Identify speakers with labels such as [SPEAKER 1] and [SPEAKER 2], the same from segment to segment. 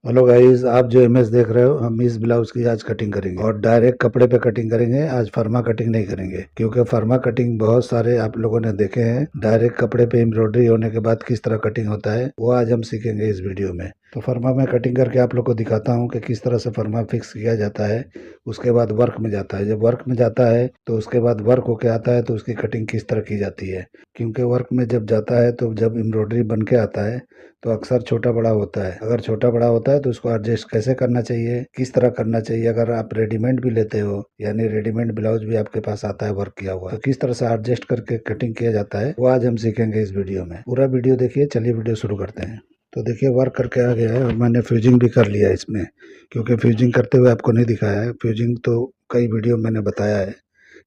[SPEAKER 1] Hello guys, आप जो image देख रहे हो हम इस ब्लाउज की आज कटिंग करेंगे और डायरेक्ट कपड़े पे कटिंग करेंगे। आज फर्मा कटिंग नहीं करेंगे क्योंकि फर्मा कटिंग बहुत सारे आप लोगों ने देखे हैं। डायरेक्ट कपड़े पे एम्ब्रॉयडरी होने के बाद किस तरह कटिंग होता है वो आज हम सीखेंगे इस वीडियो में। तो फर्मा में कटिंग करके आप लोग को दिखाता हूँ कि किस तरह से फर्मा फिक्स किया जाता है। उसके बाद वर्क में जाता है, जब वर्क में जाता है तो उसके बाद वर्क होके आता है तो उसकी कटिंग किस तरह की जाती है। क्योंकि वर्क में जब जाता है तो जब एम्ब्रॉयडरी बन के आता है तो अक्सर छोटा बड़ा होता है। अगर छोटा बड़ा होता है तो उसको एडजस्ट कैसे करना चाहिए, किस तरह करना चाहिए। अगर आप रेडीमेड भी लेते हो यानी रेडीमेड ब्लाउज भी आपके पास आता है वर्क किया हुआ, तो किस तरह से एडजस्ट करके कटिंग किया जाता है वो आज हम सीखेंगे इस वीडियो में। पूरा वीडियो देखिए। चलिए वीडियो शुरू करते हैं। तो देखिए वर्क करके आ गया है और मैंने फ्यूजिंग भी कर लिया है इसमें, क्योंकि फ्यूजिंग करते हुए आपको नहीं दिखाया है। फ्यूजिंग तो कई वीडियो मैंने बताया है,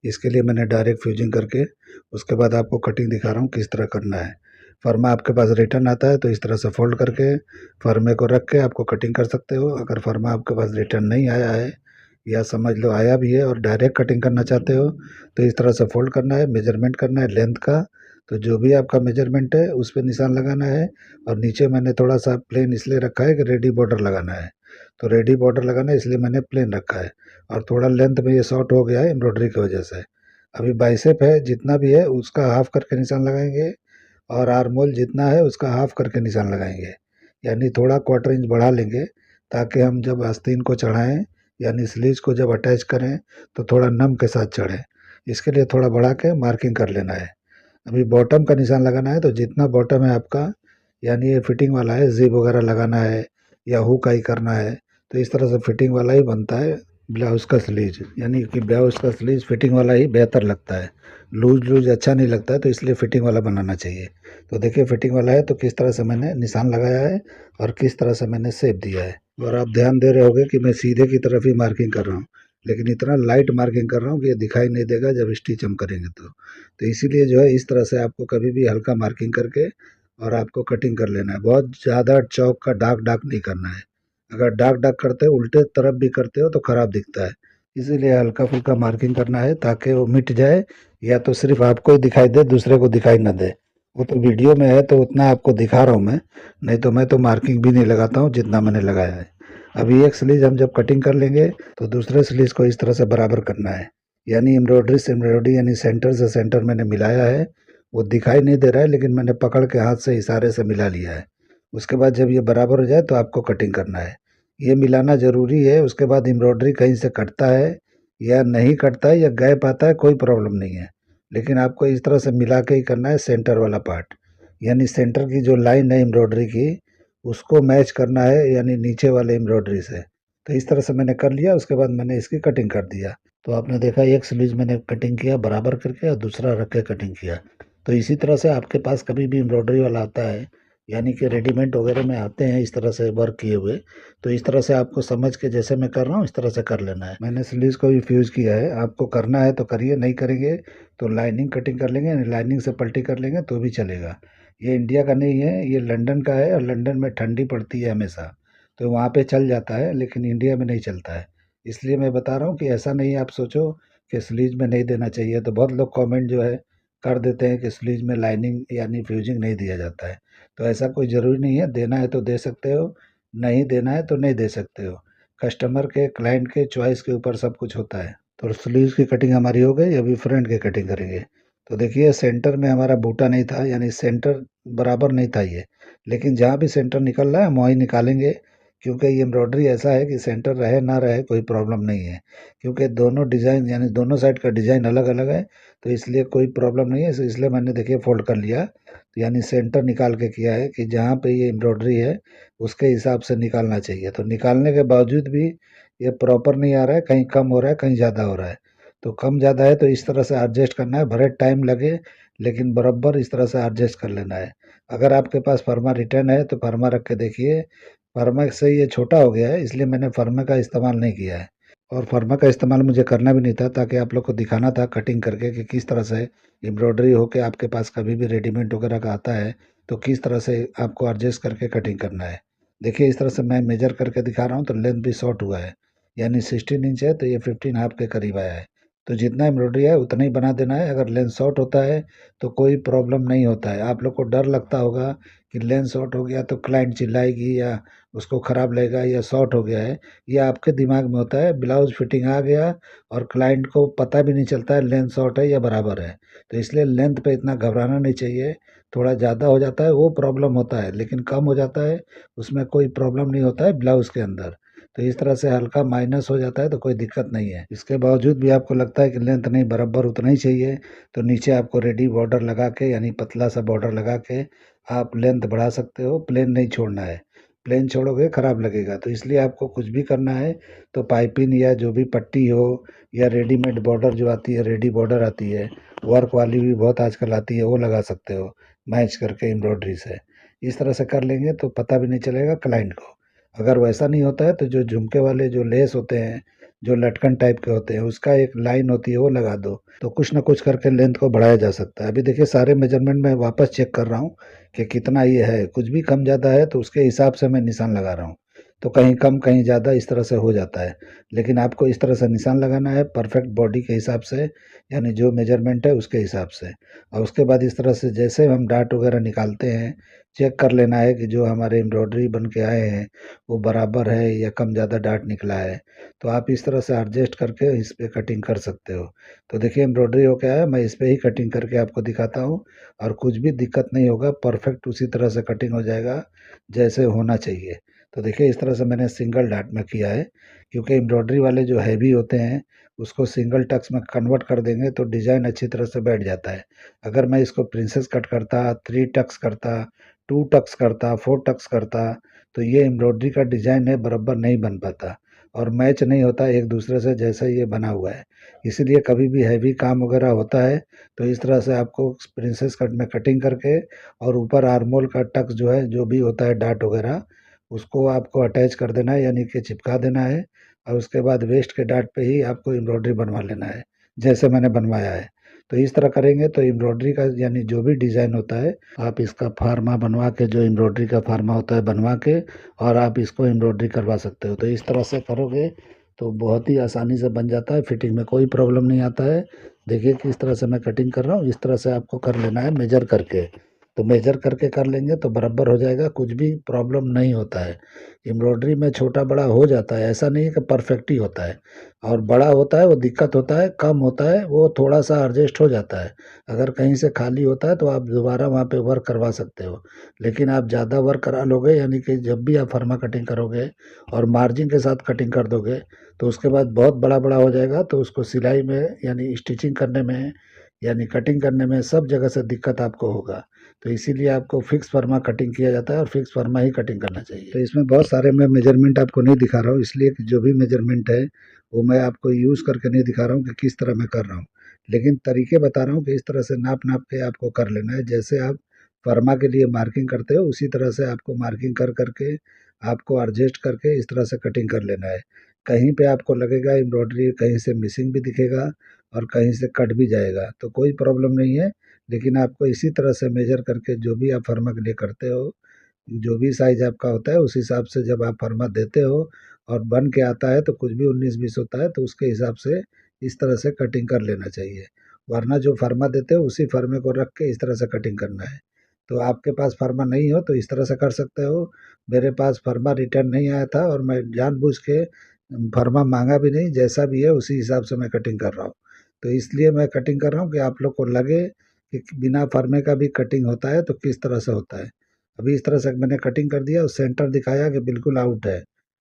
[SPEAKER 1] इसके लिए मैंने डायरेक्ट फ्यूजिंग करके उसके बाद आपको कटिंग दिखा रहा हूँ किस तरह करना है। फर्मा आपके पास रिटर्न आता है तो इस तरह से फोल्ड करके फर्मे को रख के आपको कटिंग कर सकते हो। अगर फर्मा आपके पास रिटर्न नहीं आया है या समझ लो आया भी है और डायरेक्ट कटिंग करना चाहते हो तो इस तरह से फोल्ड करना है, मेजरमेंट करना है लेंथ का। तो जो भी आपका मेजरमेंट है उस पर निशान लगाना है। और नीचे मैंने थोड़ा सा प्लेन इसलिए रखा है कि रेडी बॉर्डर लगाना है, तो रेडी बॉर्डर लगाना है इसलिए मैंने प्लेन रखा है। और थोड़ा लेंथ में ये शॉर्ट हो गया है एम्ब्रॉयडरी की वजह से। अभी बाइसेप है जितना भी है उसका हाफ करके निशान लगाएंगे और आर्म होल जितना है उसका हाफ करके निशान लगाएंगे, यानी थोड़ा क्वार्टर इंच बढ़ा लेंगे ताकि हम जब आस्तीन को चढ़ाएं यानी स्लीव्स को जब अटैच करें तो थोड़ा नम के साथ चढ़े। इसके लिए थोड़ा बढ़ा के मार्किंग कर लेना है। अभी बॉटम का निशान लगाना है तो जितना बॉटम है आपका यानी ये फिटिंग वाला है, जिप वगैरह लगाना है या हुक आई करना है तो इस तरह से फिटिंग वाला ही बनता है ब्लाउज का स्लीव। यानी कि ब्लाउज का स्लीव फिटिंग वाला ही बेहतर लगता है, लूज लूज अच्छा नहीं लगता है, तो इसलिए फिटिंग वाला बनाना चाहिए। तो देखिए फिटिंग वाला है तो किस तरह से मैंने निशान लगाया है और किस तरह से मैंने शेप दिया है। और आप ध्यान दे रहे होगे कि मैं सीधे की तरफ ही मार्किंग कर रहा हूँ, लेकिन इतना लाइट मार्किंग कर रहा हूँ कि ये दिखाई नहीं देगा जब स्टिच हम करेंगे तो इसीलिए जो है इस तरह से आपको कभी भी हल्का मार्किंग करके और आपको कटिंग कर लेना है। बहुत ज़्यादा चौक का डार्क डार्क नहीं करना है। अगर डार्क डार्क करते हो उल्टे तरफ भी करते हो तो खराब दिखता है। इसीलिए हल्का फुल्का मार्किंग करना है ताकि वो मिट जाए या तो सिर्फ आपको ही दिखाई दे, दूसरे को दिखाई ना दे। वो तो वीडियो में है तो उतना आपको दिखा रहा हूँ नहीं तो मैं तो मार्किंग भी नहीं लगाता हूँ जितना मैंने लगाया है। अभी एक स्लीव हम जब कटिंग कर लेंगे तो दूसरे स्लीव को इस तरह से बराबर करना है, यानी एम्ब्रॉयडरी से एम्ब्रॉयडरी यानी सेंटर से सेंटर मैंने मिलाया है। वो दिखाई नहीं दे रहा है लेकिन मैंने पकड़ के हाथ से इशारे से मिला लिया है। उसके बाद जब ये बराबर हो जाए तो आपको कटिंग करना है। ये मिलाना ज़रूरी है। उसके बाद एम्ब्रॉयडरी कहीं से कटता है या नहीं कटता है या गैप आता है कोई प्रॉब्लम नहीं है, लेकिन आपको इस तरह से मिला के ही करना है। सेंटर वाला पार्ट यानी सेंटर की जो लाइन है एम्ब्रॉयडरी की उसको मैच करना है यानी नीचे वाले एम्ब्रॉयडरी से। तो इस तरह से मैंने कर लिया, उसके बाद मैंने इसकी कटिंग कर दिया। तो आपने देखा एक स्लीव मैंने कटिंग किया बराबर करके और दूसरा रख के कटिंग किया। तो इसी तरह से आपके पास कभी भी एम्ब्रॉयडरी वाला आता है यानी कि रेडीमेड वगैरह में आते हैं इस तरह से वर्क किए हुए, तो इस तरह से आपको समझ के जैसे मैं कर रहा हूँ इस तरह से कर लेना है। मैंने स्लीव्स को भी फ्यूज किया है, आपको करना है तो करिए, नहीं करेंगे तो लाइनिंग कटिंग कर लेंगे, लाइनिंग से पल्टी कर लेंगे तो भी चलेगा। ये इंडिया का नहीं है, ये लंदन का है और लंदन में ठंडी पड़ती है हमेशा, तो वहाँ पे चल जाता है लेकिन इंडिया में नहीं चलता है। इसलिए मैं बता रहा हूँ कि ऐसा नहीं आप सोचो कि स्लीव में नहीं देना चाहिए। तो बहुत लोग कमेंट जो है कर देते हैं कि स्लीव में लाइनिंग यानी फ्यूजिंग नहीं दिया जाता है। तो ऐसा कोई ज़रूरी नहीं है, देना है तो दे सकते हो, नहीं देना है तो नहीं दे सकते हो। कस्टमर के क्लाइंट के चॉइस के ऊपर सब कुछ होता है। तो स्लीव्स की कटिंग हमारी हो गई, अभी फ्रंट की कटिंग करेंगे। तो देखिए सेंटर में हमारा बूटा नहीं था यानी सेंटर बराबर नहीं था ये, लेकिन जहाँ भी सेंटर निकल रहा है हम वहीं निकालेंगे, क्योंकि ये एम्ब्रॉयडरी ऐसा है कि सेंटर रहे ना रहे कोई प्रॉब्लम नहीं है। क्योंकि दोनों डिज़ाइन यानी दोनों साइड का डिज़ाइन अलग अलग है तो इसलिए कोई प्रॉब्लम नहीं है। इसलिए मैंने देखिए फोल्ड कर लिया, तो यानी सेंटर निकाल के किया है कि जहाँ पे ये एम्ब्रॉयडरी है उसके हिसाब से निकालना चाहिए। तो निकालने के बावजूद भी ये प्रॉपर नहीं आ रहा है, कहीं कम हो रहा है कहीं ज़्यादा हो रहा है। तो कम ज़्यादा है तो इस तरह से एडजस्ट करना है, भले टाइम लगे लेकिन बराबर इस तरह से एडजस्ट कर लेना है। अगर आपके पास फर्मा रिटर्न है तो फर्मा रख के देखिए। फर्मा से ये छोटा हो गया है इसलिए मैंने फर्मा का इस्तेमाल नहीं किया है, और फर्मा का इस्तेमाल मुझे करना भी नहीं था ताकि आप लोग को दिखाना था कटिंग करके कि किस तरह से एम्ब्रॉयडरी होके आपके पास कभी भी रेडीमेड वगैरह का आता है तो किस तरह से आपको एडजस्ट करके कटिंग करना है। देखिए इस तरह से मैं मेजर करके दिखा रहा हूँ तो लेंथ भी शॉर्ट हुआ है, यानी 16 इंच है तो ये 15 हाफ के करीब आया है। तो जितना एम्ब्रॉयडरी है उतना ही बना देना है। अगर लेंथ शॉर्ट होता है तो कोई प्रॉब्लम नहीं होता है। आप लोग को डर लगता होगा कि लेंस शॉर्ट हो गया तो क्लाइंट चिल्लाएगी या उसको खराब लगेगा या शॉर्ट हो गया है, ये आपके दिमाग में होता है। ब्लाउज फिटिंग आ गया और क्लाइंट को पता भी नहीं चलता है लेंथ शॉर्ट है या बराबर है। तो इसलिए लेंथ पे इतना घबराना नहीं चाहिए। थोड़ा ज़्यादा हो जाता है वो प्रॉब्लम होता है, लेकिन कम हो जाता है उसमें कोई प्रॉब्लम नहीं होता है ब्लाउज के अंदर। तो इस तरह से हल्का माइनस हो जाता है तो कोई दिक्कत नहीं है। इसके बावजूद भी आपको लगता है कि लेंथ नहीं बराबर उतना ही चाहिए, तो नीचे आपको रेडी बॉर्डर लगा के यानी पतला सा बॉर्डर लगा के आप लेंथ बढ़ा सकते हो। प्लेन नहीं छोड़ना है, प्लेन छोड़ोगे खराब लगेगा। तो इसलिए आपको कुछ भी करना है तो पाइपिंग या जो भी पट्टी हो या रेडीमेड बॉर्डर जो आती है, रेडी बॉर्डर आती है, वर्क वाली भी बहुत आजकल आती है, वो लगा सकते हो मैच करके एम्ब्रॉयडरी से। इस तरह से कर लेंगे तो पता भी नहीं चलेगा क्लाइंट को। अगर वैसा नहीं होता है तो जो झुमके वाले जो लेस होते हैं, जो लटकन टाइप के होते हैं, उसका एक लाइन होती है वो लगा दो, तो कुछ ना कुछ करके लेंथ को बढ़ाया जा सकता है। अभी देखिए सारे मेजरमेंट में वापस चेक कर रहा हूँ कि कितना ये है। कुछ भी कम ज़्यादा है तो उसके हिसाब से मैं निशान लगा रहा हूँ। तो कहीं कम कहीं ज़्यादा इस तरह से हो जाता है, लेकिन आपको इस तरह से निशान लगाना है परफेक्ट बॉडी के हिसाब से, यानी जो मेजरमेंट है उसके हिसाब से। और उसके बाद इस तरह से जैसे हम डाट वगैरह निकालते हैं, चेक कर लेना है कि जो हमारे एम्ब्रॉयडरी बन के आए हैं वो बराबर है या कम ज़्यादा डाट निकला है। तो आप इस तरह से एडजस्ट करके इस पे कटिंग कर सकते हो। तो देखिए एम्ब्रॉयडरी हो गया है, मैं इस पे ही कटिंग करके आपको दिखाता हूँ और कुछ भी दिक्कत नहीं होगा, परफेक्ट उसी तरह से कटिंग हो जाएगा जैसे होना चाहिए। तो देखिए इस तरह से मैंने सिंगल डाट में किया है, क्योंकि एम्ब्रॉयडरी वाले जो हैवी होते हैं उसको सिंगल टक्स में कन्वर्ट कर देंगे तो डिज़ाइन अच्छी तरह से बैठ जाता है। अगर मैं इसको प्रिंसेस कट करता, 3 टक्स करता, 2 टक्स करता, 4 टक्स करता, तो ये एम्ब्रॉयडरी का डिज़ाइन है बराबर नहीं बन पाता और मैच नहीं होता एक दूसरे से जैसा ये बना हुआ है। इसीलिए कभी भी हैवी काम वगैरह होता है तो इस तरह से आपको प्रिंसेस कट में कटिंग करके और ऊपर आर्मोल का टक्स जो है, जो भी होता है डाट वगैरह, उसको आपको अटैच कर देना है यानी कि चिपका देना है। और उसके बाद वेस्ट के डाट पे ही आपको एम्ब्रॉयडरी बनवा लेना है जैसे मैंने बनवाया है। तो इस तरह करेंगे तो एम्ब्रॉयडरी का यानी जो भी डिज़ाइन होता है, आप इसका फार्मा बनवा के, जो एम्ब्रॉयडरी का फार्मा होता है बनवा के, और आप इसको एम्ब्रॉयडरी करवा सकते हो। तो इस तरह से करोगे तो बहुत ही आसानी से बन जाता है, फिटिंग में कोई प्रॉब्लम नहीं आता है। देखिए किस तरह से मैं कटिंग कर रहा हूँ, इस तरह से आपको कर लेना है मेजर करके। तो मेजर करके कर लेंगे तो बराबर हो जाएगा, कुछ भी प्रॉब्लम नहीं होता है। एम्ब्रॉयडरी में छोटा बड़ा हो जाता है, ऐसा नहीं है कि परफेक्ट ही होता है। और बड़ा होता है वो दिक्कत होता है, कम होता है वो थोड़ा सा एडजस्ट हो जाता है। अगर कहीं से खाली होता है तो आप दोबारा वहाँ पे वर्क करवा सकते हो। लेकिन आप ज़्यादा वर्क करा लोगे यानी कि जब भी आप फर्मा कटिंग करोगे और मार्जिन के साथ कटिंग कर दोगे तो उसके बाद बहुत बड़ा बड़ा हो जाएगा, तो उसको सिलाई में यानी स्टिचिंग करने में यानी कटिंग करने में सब जगह से दिक्कत आपको होगा। तो इसीलिए आपको फिक्स फर्मा कटिंग किया जाता है और फिक्स फर्मा ही कटिंग करना चाहिए। तो इसमें बहुत सारे मैं मेजरमेंट आपको नहीं दिखा रहा हूँ, इसलिए कि जो भी मेजरमेंट है वो मैं आपको यूज़ करके नहीं दिखा रहा हूँ कि किस तरह मैं कर रहा हूँ, लेकिन तरीके बता रहा हूँ कि इस तरह से नाप नाप के आपको कर लेना है। जैसे आप फर्मा के लिए मार्किंग करते हो उसी तरह से आपको मार्किंग कर करके आपको एडजस्ट करके इस तरह से कटिंग कर लेना है। कहीं पे आपको लगेगा एम्ब्रॉयडरी कहीं से मिसिंग भी दिखेगा और कहीं से कट भी जाएगा तो कोई प्रॉब्लम नहीं है, लेकिन आपको इसी तरह से मेजर करके जो भी आप फर्मा के लिए करते हो, जो भी साइज आपका होता है उस हिसाब से जब आप फर्मा देते हो और बन के आता है तो कुछ भी 19-20 होता है तो उसके हिसाब से इस तरह से कटिंग कर लेना चाहिए। वरना जो फर्मा देते हो उसी फर्मे को रख के इस तरह से कटिंग करना है। तो आपके पास फर्मा नहीं हो तो इस तरह से कर सकते हो। मेरे पास फर्मा रिटर्न नहीं आया था और मैं जानबूझ के फर्मा मांगा भी नहीं, जैसा भी है उसी हिसाब से मैं कटिंग कर रहा हूँ। तो इसलिए मैं कटिंग कर रहा हूँ कि आप लोग को लगे कि बिना फर्मे का भी कटिंग होता है तो किस तरह से होता है। अभी इस तरह से मैंने कटिंग कर दिया और सेंटर दिखाया कि बिल्कुल आउट है,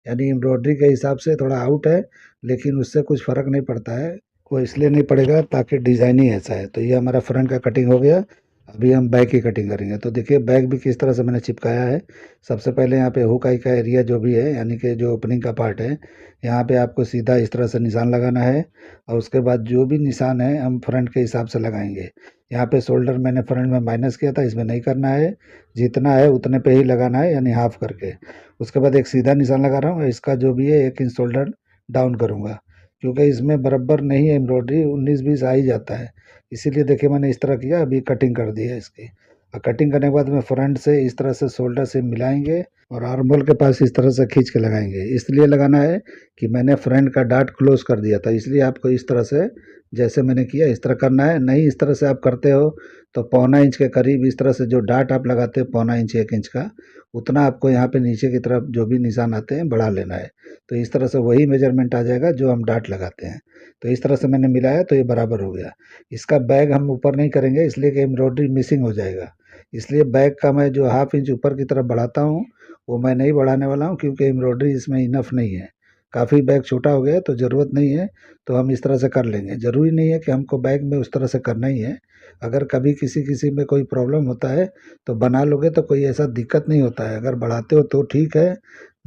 [SPEAKER 1] यानी एम्ब्रॉयडरी के हिसाब से थोड़ा आउट है, लेकिन उससे कुछ फ़र्क नहीं पड़ता है। वो इसलिए नहीं पड़ेगा ताकि डिज़ाइन ही ऐसा है। तो ये हमारा फ्रंट का कटिंग हो गया। अभी हम बैक की कटिंग करेंगे। तो देखिए बैक भी किस तरह से मैंने चिपकाया है। सबसे पहले यहाँ पे हुक आई का एरिया जो भी है यानी कि जो ओपनिंग का पार्ट है, यहाँ पे आपको सीधा इस तरह से निशान लगाना है और उसके बाद जो भी निशान है हम फ्रंट के हिसाब से लगाएंगे। यहाँ पे शोल्डर मैंने फ्रंट में माइनस किया था, इसमें नहीं करना है, जितना है उतने पे ही लगाना है यानी हाफ करके। उसके बाद एक सीधा निशान लगा रहा हूँ, इसका जो भी है 1 इंच शोल्डर डाउन करूँगा, क्योंकि इसमें बराबर नहीं है एम्ब्रॉयडरी, 19-20 आ ही जाता है। इसीलिए देखिए मैंने इस तरह किया, अभी कटिंग कर दी है इसकी। और कटिंग करने के बाद में फ्रंट से इस तरह से शोल्डर से मिलाएंगे और आर्म होल के पास इस तरह से खींच के लगाएंगे। इसलिए लगाना है कि मैंने फ्रंट का डार्ट क्लोज कर दिया था, इसलिए आपको इस तरह से जैसे मैंने किया इस तरह करना है। नहीं इस तरह से आप करते हो तो पौना इंच के करीब इस तरह से जो डार्ट आप लगाते हो पौना इंच 1 इंच का, उतना आपको यहाँ पे नीचे की तरफ जो भी निशान आते हैं बढ़ा लेना है। तो इस तरह से वही मेजरमेंट आ जाएगा जो हम डार्ट लगाते हैं। तो इस तरह से मैंने मिलाया तो ये बराबर हो गया। इसका बैग हम ऊपर नहीं करेंगे इसलिए कि एम्ब्रॉयडरी मिसिंग हो जाएगा। इसलिए बैग का मैं जो हाफ इंच ऊपर की तरफ बढ़ाता हूँ वो मैं नहीं बढ़ाने वाला हूँ, क्योंकि एम्ब्रॉयडरी इसमें इनफ नहीं है। काफ़ी बैग छोटा हो गया है तो ज़रूरत नहीं है, तो हम इस तरह से कर लेंगे। ज़रूरी नहीं है कि हमको बैग में उस तरह से करना ही है। अगर कभी किसी किसी में कोई प्रॉब्लम होता है तो बना लोगे तो कोई ऐसा दिक्कत नहीं होता है। अगर बढ़ाते हो तो ठीक है,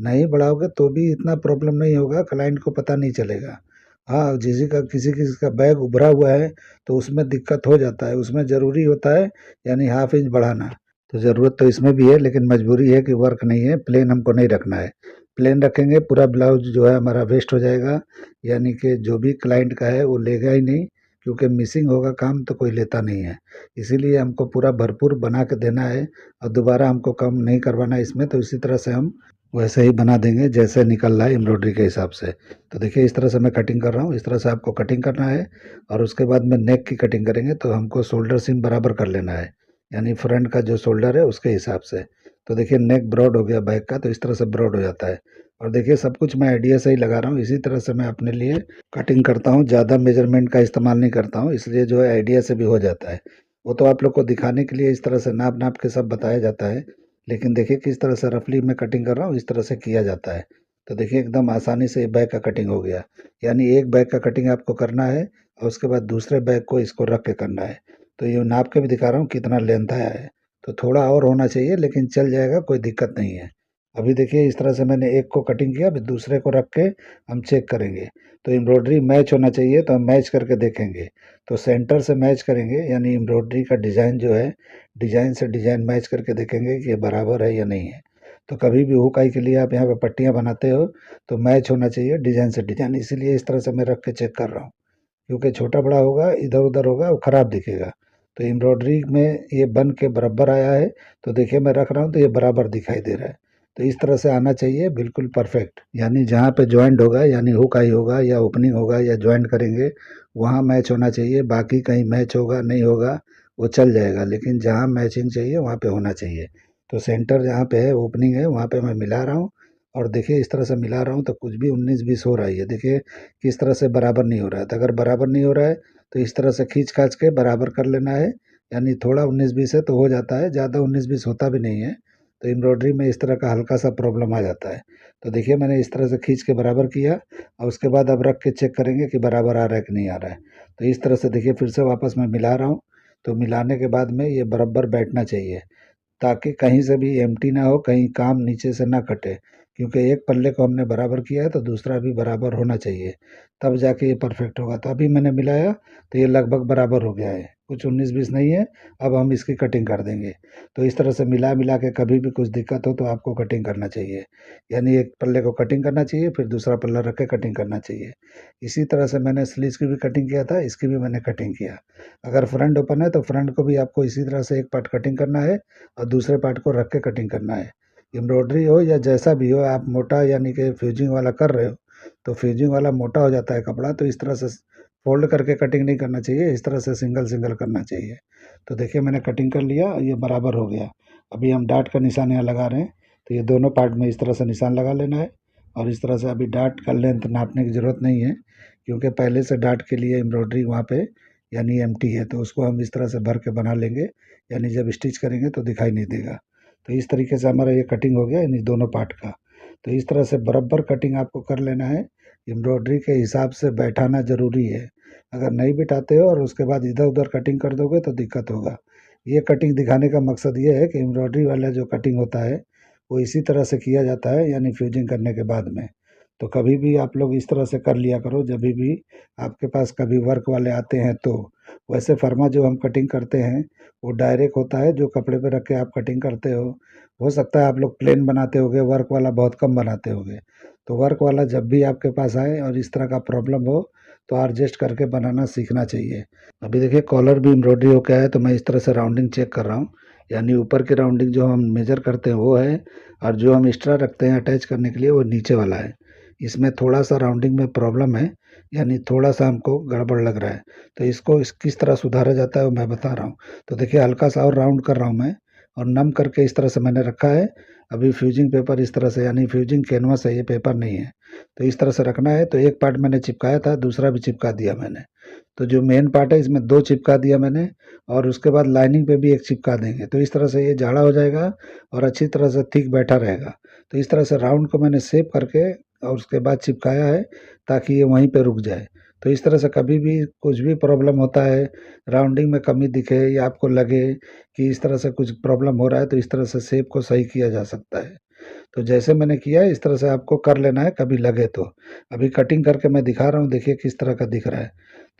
[SPEAKER 1] नहीं बढ़ाओगे तो भी इतना प्रॉब्लम नहीं होगा, क्लाइंट को पता नहीं चलेगा। हाँ, किसी किसी का बैग उभरा हुआ है तो उसमें दिक्कत हो जाता है, उसमें ज़रूरी होता है यानी हाफ इंच बढ़ाना। तो ज़रूरत तो इसमें भी है लेकिन मजबूरी है कि वर्क नहीं है, प्लेन हमको नहीं रखना है। प्लेन रखेंगे पूरा ब्लाउज जो है हमारा वेस्ट हो जाएगा, यानी कि जो भी क्लाइंट का है वो लेगा ही नहीं, क्योंकि मिसिंग होगा काम तो कोई लेता नहीं है। इसीलिए हमको पूरा भरपूर बना के देना है और दोबारा हमको कम नहीं करवाना है इसमें। तो इसी तरह से हम वैसे ही बना देंगे जैसे निकल रहा है एम्ब्रॉयडरी के हिसाब से। तो देखिए इस तरह से मैं कटिंग कर रहा हूँ, इस तरह से आपको कटिंग करना है। और उसके बाद में नेक की कटिंग करेंगे तो हमको शोल्डर सीम बराबर कर लेना है, यानी फ्रंट का जो शोल्डर है उसके हिसाब से। तो देखिए नेक ब्रॉड हो गया बैक का, तो इस तरह से ब्रॉड हो जाता है। और देखिए सब कुछ मैं आइडिया से ही लगा रहा हूँ, इसी तरह से मैं अपने लिए कटिंग करता हूँ, ज़्यादा मेजरमेंट का इस्तेमाल नहीं करता हूँ, इसलिए जो है आइडिया से भी हो जाता है। वो तो आप लोग को दिखाने के लिए इस तरह से नाप नाप के सब बताया जाता है, लेकिन देखिए किस तरह से रफली मैं कटिंग कर रहा हूँ, इस तरह से किया जाता है। तो देखिए एकदम आसानी से बैक का कटिंग हो गया। यानी एक बैक का कटिंग आपको करना है और उसके बाद दूसरे बैक को इसको रख के करना है। तो ये नाप के भी दिखा रहा हूँ कितना लेंथ आया है। तो थोड़ा और होना चाहिए लेकिन चल जाएगा, कोई दिक्कत नहीं है। अभी देखिए इस तरह से मैंने एक को कटिंग किया, अभी दूसरे को रख के हम चेक करेंगे। तो एम्ब्रॉयडरी मैच होना चाहिए, तो हम मैच करके देखेंगे। तो सेंटर से मैच करेंगे, यानी एम्ब्रॉयडरी का डिज़ाइन जो है डिज़ाइन से डिज़ाइन मैच करके देखेंगे कि ये बराबर है या नहीं है। तो कभी भी हुकाई के लिए आप यहाँ पे पट्टियाँ बनाते हो तो मैच होना चाहिए डिज़ाइन से डिज़ाइन, इसीलिए इस तरह से मैं रख के चेक कर रहा हूँ। क्योंकि छोटा बड़ा होगा इधर उधर होगा वो खराब दिखेगा। तो एम्ब्रॉयडरी में ये बन के बराबर आया है, तो देखिए मैं रख रहा हूँ तो ये बराबर दिखाई दे रहा है। तो इस तरह से आना चाहिए बिल्कुल परफेक्ट, यानी जहाँ पे जॉइंट होगा यानी हुक आई होगा या ओपनिंग होगा या जॉइंट करेंगे वहाँ मैच होना चाहिए। बाकी कहीं मैच होगा नहीं होगा वो चल जाएगा, लेकिन जहाँ मैचिंग चाहिए वहाँ पे होना चाहिए। तो सेंटर जहाँ पे है ओपनिंग है वहाँ पे मैं मिला रहा हूँ। और देखिए इस तरह से मिला रहा हूँ तो कुछ भी 19-20 हो रहा है। ये देखिए किस तरह से बराबर नहीं हो रहा है। तो अगर बराबर नहीं हो रहा है तो इस तरह से खींच खाच के बराबर कर लेना है। यानी थोड़ा 19-20 है तो हो जाता है, ज़्यादा 19-20 होता भी नहीं है। तो एम्ब्रॉयडरी में इस तरह का हल्का सा प्रॉब्लम आ जाता है। तो देखिए मैंने इस तरह से खींच के बराबर किया और उसके बाद अब रख के चेक करेंगे कि बराबर आ रहा है कि नहीं आ रहा है। तो इस तरह से देखिए फिर से वापस मैं मिला रहा हूँ। तो मिलाने के बाद में ये बराबर बैठना चाहिए, ताकि कहीं से भी एम्प्टी ना हो, कहीं काम नीचे से ना कटे। क्योंकि एक पल्ले को हमने बराबर किया है तो दूसरा भी बराबर होना चाहिए, तब जाके ये परफेक्ट होगा। तो अभी मैंने मिलाया तो ये लगभग बराबर हो गया है, कुछ 19-20 नहीं है। अब हम इसकी कटिंग कर देंगे। तो इस तरह से मिला मिला के कभी भी कुछ दिक्कत हो तो आपको कटिंग करना चाहिए, यानी एक पल्ले को कटिंग करना चाहिए फिर दूसरा पल्ला रख के कटिंग करना चाहिए। इसी तरह से मैंने स्लीव्स की भी कटिंग किया था, इसकी भी मैंने कटिंग किया। अगर फ्रंट ओपन है तो फ्रंट को भी आपको इसी तरह से एक पार्ट कटिंग करना है और दूसरे पार्ट को रख के कटिंग करना है। एम्ब्रॉयडरी हो या जैसा भी हो, आप मोटा यानी कि फ्यूजिंग वाला कर रहे हो तो फ्यूजिंग वाला मोटा हो जाता है कपड़ा, तो इस तरह से फोल्ड करके कटिंग नहीं करना चाहिए, इस तरह से सिंगल सिंगल करना चाहिए। तो देखिए मैंने कटिंग कर लिया, ये बराबर हो गया। अभी हम डाट का निशान यहाँ लगा रहे हैं, तो ये दोनों पार्ट में इस तरह से निशान लगा लेना है। और इस तरह से अभी डाट का लेंथ नापने की ज़रूरत नहीं है, क्योंकि पहले से डाट के लिए एम्ब्रॉयडरी वहाँ पे यानी एम्प्टी है, तो उसको हम इस तरह से भर के बना लेंगे, यानी जब स्टिच करेंगे तो दिखाई नहीं देगा। तो इस तरीके से हमारा ये कटिंग हो गया, यानी दोनों पार्ट का। तो इस तरह से बराबर कटिंग आपको कर लेना है, एम्ब्रॉयडरी के हिसाब से बैठाना ज़रूरी है। अगर नहीं बिठाते हो और उसके बाद इधर उधर कटिंग कर दोगे तो दिक्कत होगा। ये कटिंग दिखाने का मकसद ये है कि एम्ब्रॉयडरी वाला जो कटिंग होता है वो इसी तरह से किया जाता है, यानी फ्यूजिंग करने के बाद में। तो कभी भी आप लोग इस तरह से कर लिया करो जब भी आपके पास कभी वर्क वाले आते हैं तो। वैसे फर्मा जो हम कटिंग करते हैं वो डायरेक्ट होता है, जो कपड़े पे रख के आप कटिंग करते हो सकता है आप लोग प्लेन बनाते होगे, वर्क वाला बहुत कम बनाते होगे। तो वर्क वाला जब भी आपके पास आए और इस तरह का प्रॉब्लम हो तो एडजस्ट करके बनाना सीखना चाहिए। अभी देखिए कॉलर भी एम्ब्रॉयडरी होके आया, तो मैं इस तरह से राउंडिंग चेक कर रहा हूँ। यानी ऊपर की राउंडिंग जो हम मेजर करते हैं वो है, और जो हम एक्स्ट्रा रखते हैं अटैच करने के लिए वो नीचे वाला है। इसमें थोड़ा सा राउंडिंग में प्रॉब्लम है, यानी थोड़ा सा हमको गड़बड़ लग रहा है। तो इसको किस तरह सुधारा जाता है वो मैं बता रहा हूँ। तो देखिए हल्का सा और राउंड कर रहा हूँ मैं, और नम करके इस तरह से मैंने रखा है। अभी फ्यूजिंग पेपर इस तरह से, यानी फ्यूजिंग कैनवास है, ये पेपर नहीं है। तो इस तरह से रखना है। तो एक पार्ट मैंने चिपकाया था, दूसरा भी चिपका दिया मैंने। तो जो मेन पार्ट है इसमें दो चिपका दिया मैंने, और उसके बाद लाइनिंग पे भी एक चिपका देंगे। तो इस तरह से ये जाड़ा हो जाएगा और अच्छी तरह से थिक बैठा रहेगा। तो इस तरह से राउंड को मैंने शेप करके और उसके बाद चिपकाया है, ताकि ये वहीं पे रुक जाए। तो इस तरह से कभी भी कुछ भी प्रॉब्लम होता है, राउंडिंग में कमी दिखे या आपको लगे कि इस तरह से कुछ प्रॉब्लम हो रहा है, तो इस तरह से शेप को सही किया जा सकता है। तो जैसे मैंने किया है इस तरह से आपको कर लेना है, कभी लगे तो। अभी कटिंग करके मैं दिखा रहा हूँ, देखिए किस तरह का दिख रहा है।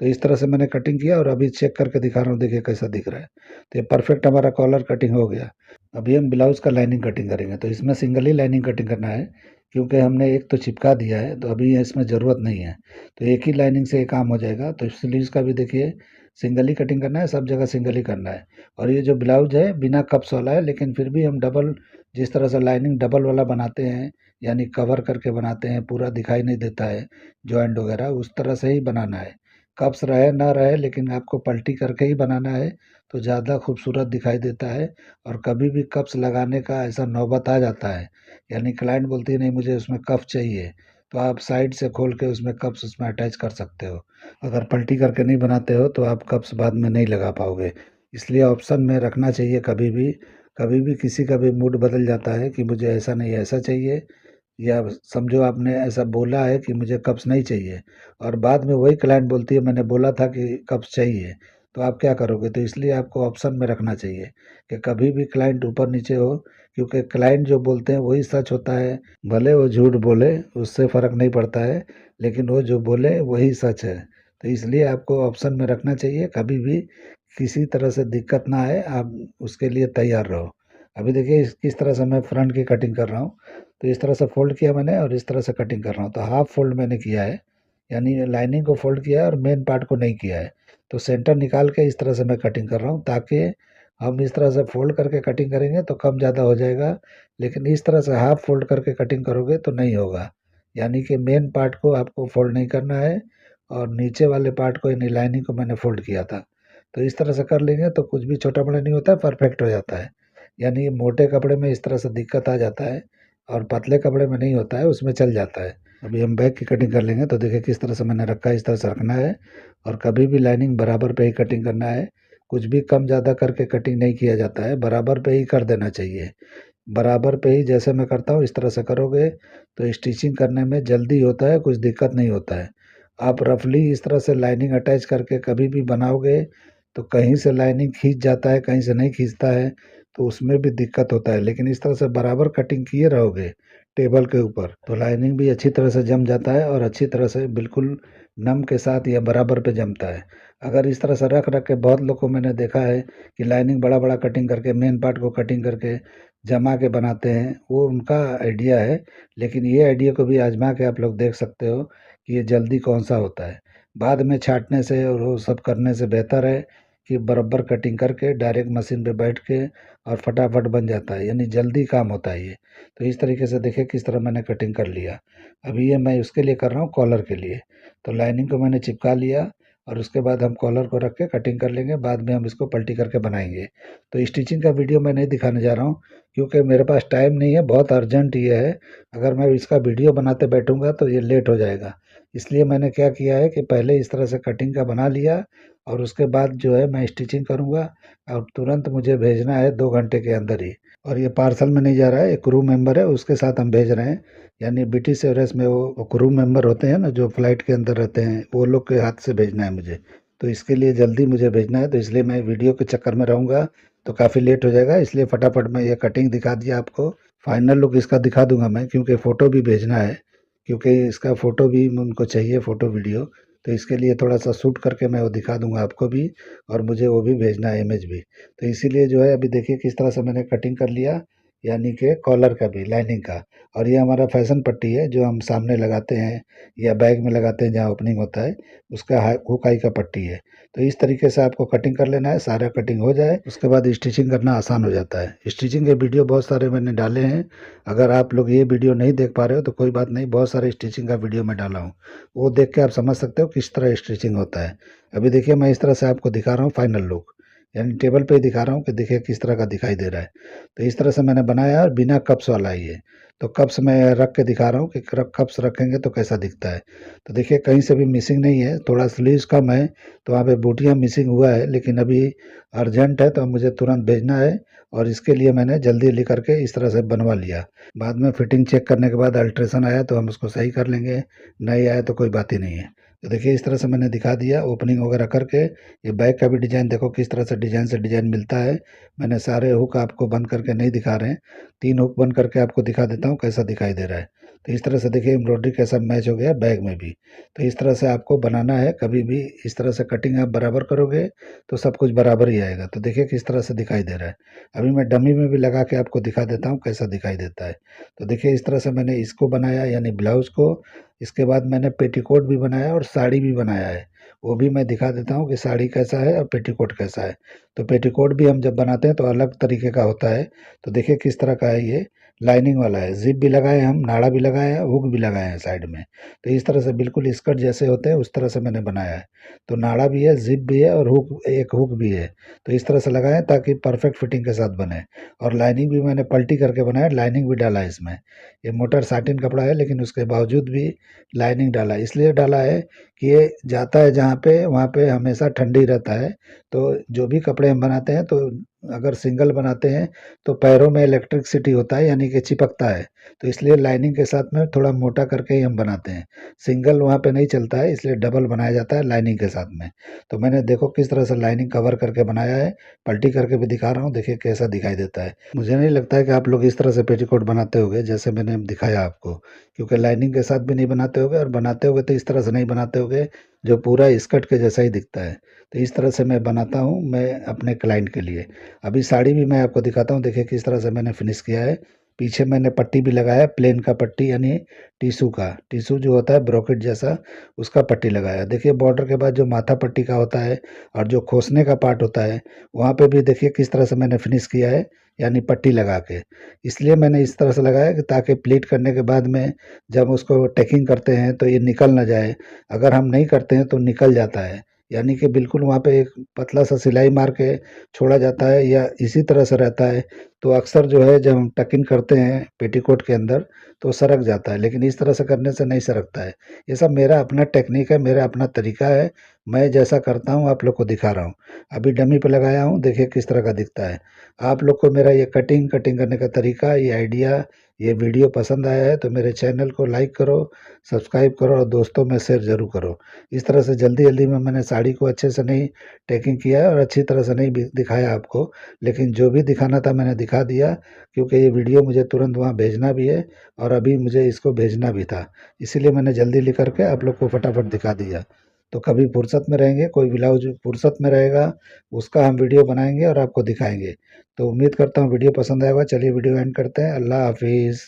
[SPEAKER 1] तो इस तरह से मैंने कटिंग किया और अभी चेक करके दिखा रहा हूँ, देखिए कैसा दिख रहा है। तो ये परफेक्ट हमारा कॉलर कटिंग हो गया। अभी हम ब्लाउज का लाइनिंग कटिंग करेंगे। तो इसमें सिंगल ही लाइनिंग कटिंग करना है, क्योंकि हमने एक तो चिपका दिया है, तो अभी इसमें ज़रूरत नहीं है। तो एक ही लाइनिंग से ये काम हो जाएगा। तो स्लीव्स का भी देखिए सिंगल ही कटिंग करना है, सब जगह सिंगल ही करना है। और ये जो ब्लाउज है बिना कप्स वाला है, लेकिन फिर भी हम डबल, जिस तरह से लाइनिंग डबल वाला बनाते हैं, यानी कवर करके बनाते हैं, पूरा दिखाई नहीं देता है जॉइंट वगैरह, उस तरह से ही बनाना है। कप्स रहे ना रहे, लेकिन आपको पलटी करके ही बनाना है, तो ज़्यादा खूबसूरत दिखाई देता है। और कभी भी कप्स लगाने का ऐसा नौबत आ जाता है, यानी क्लाइंट बोलती है नहीं मुझे उसमें कप चाहिए, तो आप साइड से खोल के उसमें कप्स उसमें अटैच कर सकते हो। अगर पलटी करके नहीं बनाते हो तो आप कप्स बाद में नहीं लगा पाओगे। इसलिए ऑप्शन में रखना चाहिए कभी भी। कभी भी किसी का भी मूड बदल जाता है कि मुझे ऐसा नहीं ऐसा चाहिए, या समझो आपने ऐसा बोला है कि मुझे कप्स नहीं चाहिए, और बाद में वही क्लाइंट बोलती है मैंने बोला था कि कप्स चाहिए, तो आप क्या करोगे? तो इसलिए आपको ऑप्शन में रखना चाहिए कि कभी भी क्लाइंट ऊपर नीचे हो, क्योंकि क्लाइंट जो बोलते हैं वही सच होता है। भले वो झूठ बोले, उससे फ़र्क नहीं पड़ता है, लेकिन वो जो बोले वही सच है। तो इसलिए आपको ऑप्शन में रखना चाहिए, कभी भी किसी तरह से दिक्कत ना आए, आप उसके लिए तैयार रहो। अभी देखिए किस तरह से मैं फ्रंट की कटिंग कर रहा हूँ। तो इस तरह से फ़ोल्ड किया मैंने और इस तरह से कटिंग कर रहा हूँ। तो हाफ फ़ोल्ड मैंने किया है, यानी लाइनिंग को फ़ोल्ड किया है और मेन पार्ट को नहीं किया है। तो सेंटर निकाल के इस तरह से मैं कटिंग कर रहा हूँ, ताकि हम इस तरह से फ़ोल्ड करके कटिंग करेंगे तो कम ज़्यादा हो जाएगा, लेकिन इस तरह से हाफ फ़ोल्ड करके कटिंग करोगे तो नहीं होगा। यानी कि मेन पार्ट को आपको फ़ोल्ड नहीं करना है, और नीचे वाले पार्ट को, यानी लाइनिंग को मैंने फ़ोल्ड किया था। तो इस तरह से कर लेंगे तो कुछ भी छोटा-बड़ा नहीं होता है, परफेक्ट हो जाता है। यानी मोटे कपड़े में इस तरह से दिक्कत आ जाता है, और पतले कपड़े में नहीं होता है, उसमें चल जाता है। अभी हम बैक की कटिंग कर लेंगे। तो देखिए किस तरह से मैंने रखा है, इस तरह से रखना है, और कभी भी लाइनिंग बराबर पे ही कटिंग करना है। कुछ भी कम ज़्यादा करके कटिंग नहीं किया जाता है, बराबर पे ही कर देना चाहिए। बराबर पे ही जैसे मैं करता हूँ इस तरह से करोगे तो स्टिचिंग करने में जल्दी होता है, कुछ दिक्कत नहीं होता है। आप रफली इस तरह से लाइनिंग अटैच करके कभी भी बनाओगे तो कहीं से लाइनिंग खींच जाता है, कहीं से नहीं खींचता है, तो उसमें भी दिक्कत होता है। लेकिन इस तरह से बराबर कटिंग किए रहोगे टेबल के ऊपर, तो लाइनिंग भी अच्छी तरह से जम जाता है, और अच्छी तरह से बिल्कुल नम के साथ या बराबर पे जमता है। अगर इस तरह से रख रख के, बहुत लोग को मैंने देखा है कि लाइनिंग बड़ा बड़ा कटिंग करके मेन पार्ट को कटिंग करके जमा के बनाते हैं, वो उनका आइडिया है। लेकिन ये आइडिया को भी आजमा के आप लोग देख सकते हो कि ये जल्दी कौन सा होता है। बाद में छाँटने से और वो सब करने से बेहतर है कि बराबर कटिंग करके डायरेक्ट मशीन पे बैठ के और फटाफट बन जाता है, यानी जल्दी काम होता है ये। तो इस तरीके से देखिए किस तरह मैंने कटिंग कर लिया। अभी ये मैं उसके लिए कर रहा हूँ, कॉलर के लिए। तो लाइनिंग को मैंने चिपका लिया, और उसके बाद हम कॉलर को रख के कटिंग कर लेंगे, बाद में हम इसको पलटी करके बनाएंगे। तो स्टिचिंग का वीडियो मैं नहीं दिखाने जा रहा हूँ, क्योंकि मेरे पास टाइम नहीं है, बहुत अर्जेंट ये है। अगर मैं इसका वीडियो बनाते बैठूंगा तो ये लेट हो जाएगा। इसलिए मैंने क्या किया है कि पहले इस तरह से कटिंग का बना लिया, और उसके बाद जो है मैं स्टिचिंग करूंगा, और तुरंत मुझे भेजना है 2 घंटे के अंदर ही। और ये पार्सल में नहीं जा रहा है, एक क्रू मेंबर है उसके साथ हम भेज रहे हैं। यानी ब्रिटिश एयरवेज में वो क्रू मेंबर होते हैं ना, जो फ्लाइट के अंदर रहते हैं, वो लोग के हाथ से भेजना है मुझे। तो इसके लिए जल्दी मुझे भेजना है, तो इसलिए मैं वीडियो के चक्कर में रहूँगा, तो काफ़ी लेट हो जाएगा। इसलिए फटाफट मैं ये कटिंग दिखा दिया आपको। फाइनल लुक इसका दिखा दूंगा मैं, क्योंकि फ़ोटो भी भेजना है, क्योंकि इसका फ़ोटो भी उनको चाहिए, फ़ोटो वीडियो। तो इसके लिए थोड़ा सा शूट करके मैं वो दिखा दूंगा आपको भी, और मुझे वो भी भेजना है, इमेज भी। तो इसीलिए जो है अभी देखिए किस तरह से मैंने कटिंग कर लिया। यानी कि कॉलर का भी, लाइनिंग का। और ये हमारा फैशन पट्टी है जो हम सामने लगाते हैं या बैग में लगाते हैं जहाँ ओपनिंग होता है, उसका हुकाई का पट्टी है। तो इस तरीके से आपको कटिंग कर लेना है, सारा कटिंग हो जाए उसके बाद स्टिचिंग करना आसान हो जाता है। स्टिचिंग के वीडियो बहुत सारे मैंने डाले हैं, अगर आप लोग ये वीडियो नहीं देख पा रहे हो तो कोई बात नहीं, बहुत सारे स्टिचिंग का वीडियो मैं डाला हूँ, वो देख के आप समझ सकते हो किस तरह स्टिचिंग होता है। अभी देखिए मैं इस तरह से आपको दिखा रहा हूँ फाइनल लुक, यानी टेबल पे ही दिखा रहा हूँ कि देखिए किस तरह का दिखाई दे रहा है। तो इस तरह से मैंने बनाया और बिना कप्स वाला है ये। तो कप्स मैं रख के दिखा रहा हूँ कि कप्स रखेंगे तो कैसा दिखता है। तो देखिए कहीं से भी मिसिंग नहीं है, थोड़ा स्लीव्स कम है तो वहाँ पे बूटियाँ मिसिंग हुआ है, लेकिन अभी अर्जेंट है तो मुझे तुरंत भेजना है और इसके लिए मैंने जल्दी जल्दी करके इस तरह से बनवा लिया। बाद में फिटिंग चेक करने के बाद अल्ट्रेशन आया तो हम उसको सही कर लेंगे, नहीं आया तो कोई बात ही नहीं है। तो देखिए इस तरह से मैंने दिखा दिया ओपनिंग वगैरह करके। ये बैक का भी डिज़ाइन देखो किस तरह से डिज़ाइन मिलता है। मैंने सारे हुक आपको बंद करके नहीं दिखा रहे हैं, 3 हुक बंद करके आपको दिखा देता हूँ कैसा दिखाई दे रहा है। तो इस तरह से देखिए एम्ब्रॉयडरी कैसा मैच हो गया बैग में भी। तो इस तरह से आपको बनाना है, कभी भी इस तरह से कटिंग आप बराबर करोगे तो सब कुछ बराबर ही आएगा। तो देखिए किस तरह से दिखाई दे रहा है। अभी मैं डमी में भी लगा के आपको दिखा देता हूँ कैसा दिखाई देता है। तो देखिए इस तरह से मैंने इसको बनाया यानी ब्लाउज़ को। इसके बाद मैंने पेटीकोट भी बनाया और साड़ी भी बनाया है, वो भी मैं दिखा देता हूँ कि साड़ी कैसा है और पेटीकोट कैसा है। तो पेटीकोट भी हम जब बनाते हैं तो अलग तरीके का होता है। तो देखिए किस तरह का है ये, लाइनिंग वाला है, जिप भी लगाए हम, नाड़ा भी लगाए हैं, हुक भी लगाए हैं साइड में। तो इस तरह से बिल्कुल स्कर्ट जैसे होते हैं उस तरह से मैंने बनाया है। तो नाड़ा भी है, जिप भी है और हुक, एक हुक भी है। तो इस तरह से लगाए हैं ताकि परफेक्ट फिटिंग के साथ बने। और लाइनिंग भी मैंने पलटी करके बनाया, लाइनिंग भी डाला है इसमें। ये मोटर साटिन कपड़ा है लेकिन उसके बावजूद भी लाइनिंग डाला है, इसलिए डाला है कि ये जाता है जहाँ पे वहाँ पे हमेशा ठंडी रहता है। तो जो भी कपड़े हम बनाते हैं तो अगर सिंगल बनाते हैं तो पैरों में इलेक्ट्रिसिटी होता है यानी कि चिपकता है। तो इसलिए लाइनिंग के साथ में थोड़ा मोटा करके ही हम बनाते हैं, सिंगल वहाँ पे नहीं चलता है, इसलिए डबल बनाया जाता है लाइनिंग के साथ में। तो मैंने देखो किस तरह से लाइनिंग कवर करके बनाया है, पलटी करके भी दिखा रहा हूँ, देखिए कैसा दिखाई देता है। मुझे नहीं लगता है कि आप लोग इस तरह से पेटीकोट बनाते होगे जैसे मैंने दिखाया आपको, क्योंकि लाइनिंग के साथ भी नहीं बनाते होगे और बनाते होगे तो इस तरह से नहीं बनाते होगे जो पूरा स्कर्ट के जैसा ही दिखता है। तो इस तरह से मैं बनाता हूँ मैं अपने क्लाइंट के लिए। अभी साड़ी भी मैं आपको दिखाता हूँ, देखिए किस तरह से मैंने फिनिश किया है। पीछे मैंने पट्टी भी लगाया, प्लेन का पट्टी यानी टिशू का, टिशू जो होता है ब्रोकेट जैसा, उसका पट्टी लगाया। देखिए बॉर्डर के बाद जो माथा पट्टी का होता है और जो खोसने का पार्ट होता है वहाँ पे भी देखिए किस तरह से मैंने फिनिश किया है, यानी पट्टी लगा के। इसलिए मैंने इस तरह से लगाया कि ताकि प्लीट करने के बाद में जब उसको टैकिंग करते हैं तो ये निकल ना जाए। अगर हम नहीं करते हैं तो निकल जाता है, यानी कि बिल्कुल वहाँ पे एक पतला सा सिलाई मार के छोड़ा जाता है या इसी तरह से रहता है। तो अक्सर जो है जब हम टकिंग करते हैं पेटीकोट के अंदर तो सरक जाता है, लेकिन इस तरह से करने से नहीं सरकता है। ये सब मेरा अपना टेक्निक है, मेरा अपना तरीका है, मैं जैसा करता हूँ आप लोग को दिखा रहा हूँ। अभी डमी पे लगाया हूँ, देखिए किस तरह का दिखता है। आप लोग को मेरा ये कटिंग करने का तरीका, ये आइडिया, ये वीडियो पसंद आया है तो मेरे चैनल को लाइक करो, सब्सक्राइब करो और दोस्तों में शेयर ज़रूर करो। इस तरह से जल्दी-जल्दी में मैंने साड़ी को अच्छे से नहीं टैकिंग किया है और अच्छी तरह से नहीं भी दिखाया आपको, लेकिन जो भी दिखाना था मैंने दिखा दिया, क्योंकि ये वीडियो मुझे तुरंत वहाँ भेजना भी है और अभी मुझे इसको भेजना भी था। इसीलिए मैंने जल्दी लिख करके आप लोग को फटाफट दिखा दिया। तो कभी फुर्सत में रहेंगे, कोई ब्लाउज फुर्सत में रहेगा, उसका हम वीडियो बनाएँगे और आपको दिखाएँगे। तो उम्मीद करता हूँ वीडियो पसंद आएगा। चलिए वीडियो एंड करते हैं। अल्लाह हाफ़िज़।